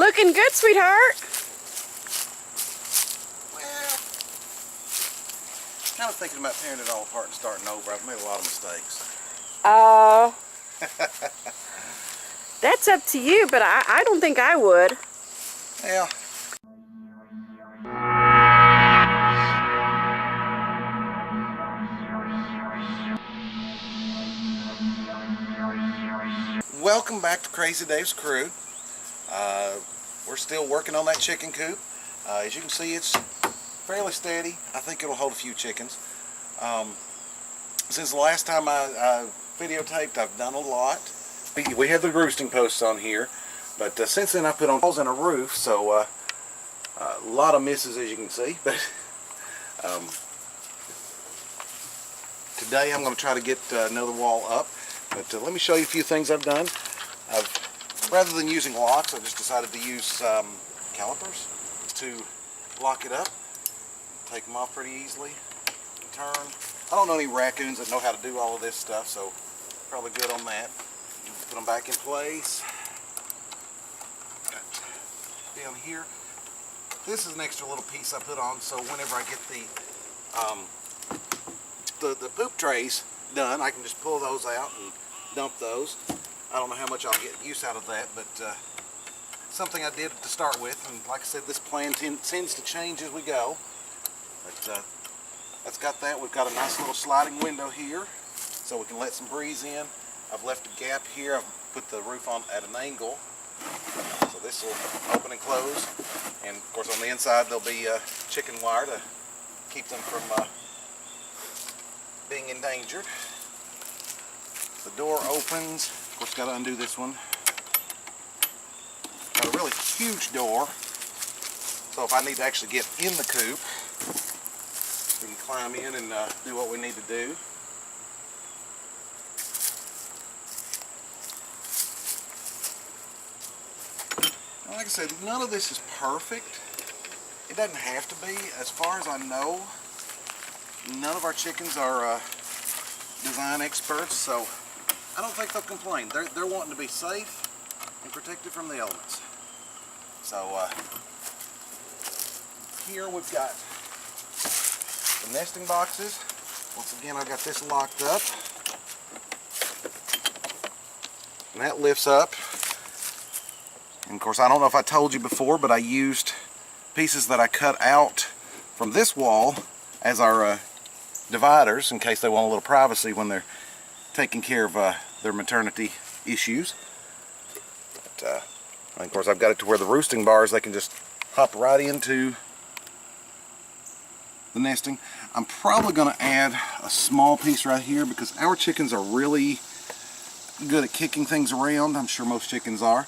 looking good, sweetheart. Well, kind of thinking about tearing it all apart and starting over. I've made a lot of mistakes. That's up to you, but I don't think I would. Yeah. Welcome back to Crazy Dave's Crew. We're still working on that chicken coop. As you can see, it's fairly steady. I think it'll hold a few chickens. Since the last time I videotaped, I've done a lot. We had the roosting posts on here, but since then I put on walls and a roof, so a lot of misses, as you can see. But today I'm going to try to get another wall up. But let me show you a few things I've done. Rather than using locks, I just decided to use calipers to lock it up. Take them off pretty easily. Turn. I don't know any raccoons that know how to do all of this stuff, so probably good on that. Put them back in place. Got down here. This is an extra little piece I put on, so whenever I get the poop trays done, I can just pull those out and dump those. I don't know how much I'll get use out of that, but something I did to start with, and like I said, this plan tends to change as we go. But that's got that. We've got a nice little sliding window here, so we can let some breeze in. I've left a gap here. I've put the roof on at an angle, so this will open and close. And of course, on the inside there'll be chicken wire to keep them from being endangered. The door opens. Of course, got to undo this one. Got a really huge door, so if I need to actually get in the coop, we can climb in and do what we need to do. Like I said, none of this is perfect. It doesn't have to be. As far as I know, none of our chickens are design experts, so I don't think they'll complain. They're wanting to be safe and protected from the elements. So here we've got the nesting boxes. Once again, I got this locked up, and that lifts up. And of course, I don't know if I told you before, but I used pieces that I cut out from this wall as our dividers in case they want a little privacy when they're taking care of their maternity issues. But, and of course, I've got it to where the roosting bars, they can just hop right into the nesting. I'm probably going to add a small piece right here because our chickens are really good at kicking things around. I'm sure most chickens are.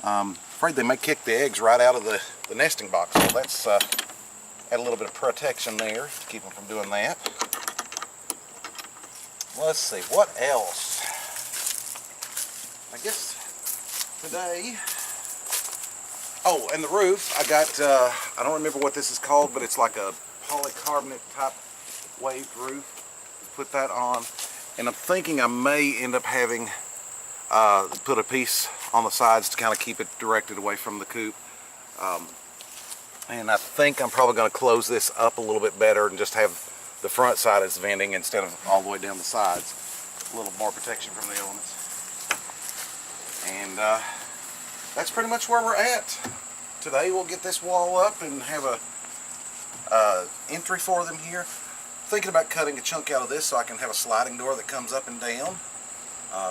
Afraid they may kick the eggs right out of the nesting box, so let's add a little bit of protection there to keep them from doing that. Let's see, what else? I guess today, oh, and the roof, I got, I don't remember what this is called, but it's like a polycarbonate type waved roof. Put that on, and I'm thinking I may end up having put a piece on the sides to kind of keep it directed away from the coop. And I think I'm probably going to close this up a little bit better and just have the front side as venting instead of all the way down the sides. A little more protection from the elements. And that's pretty much where we're at. Today we'll get this wall up and have a entry for them here. Thinking about cutting a chunk out of this so I can have a sliding door that comes up and down.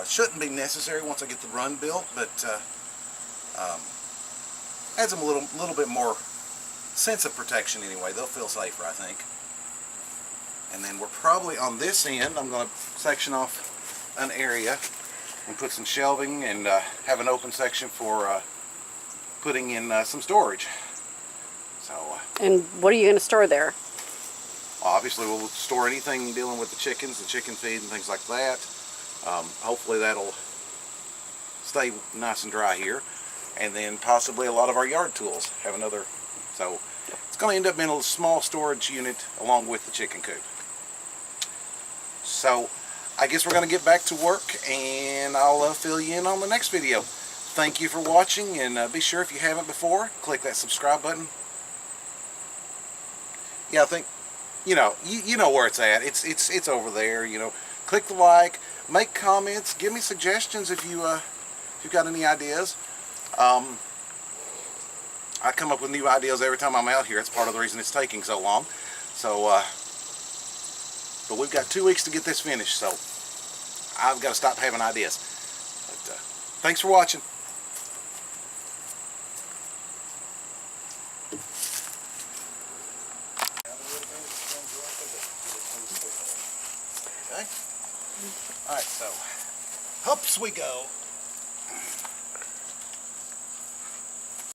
Shouldn't be necessary once I get the run built, but adds them a little bit more sense of protection anyway. They'll feel safer, I think. And then we're probably on this end, I'm going to section off an area and put some shelving and have an open section for putting in some storage. So. And what are you going to store there? Obviously, we'll store anything dealing with the chickens, the chicken feed, and things like that. Hopefully that'll stay nice and dry here, and then possibly a lot of our yard tools have another. So it's going to end up being a small storage unit along with the chicken coop. So I guess we're going to get back to work, and I'll fill you in on the next video. thank you for watching, and be sure if you haven't before, click that subscribe button. Yeah, I think, you know where it's at. It's over there. Click the like, make comments, give me suggestions if you've got any ideas. I come up with new ideas every time I'm out here. It's part of the reason it's taking so long. So, but we've got 2 weeks to get this finished, so I've got to stop having ideas. But, thanks for watching. Okay. All right, so ups we go.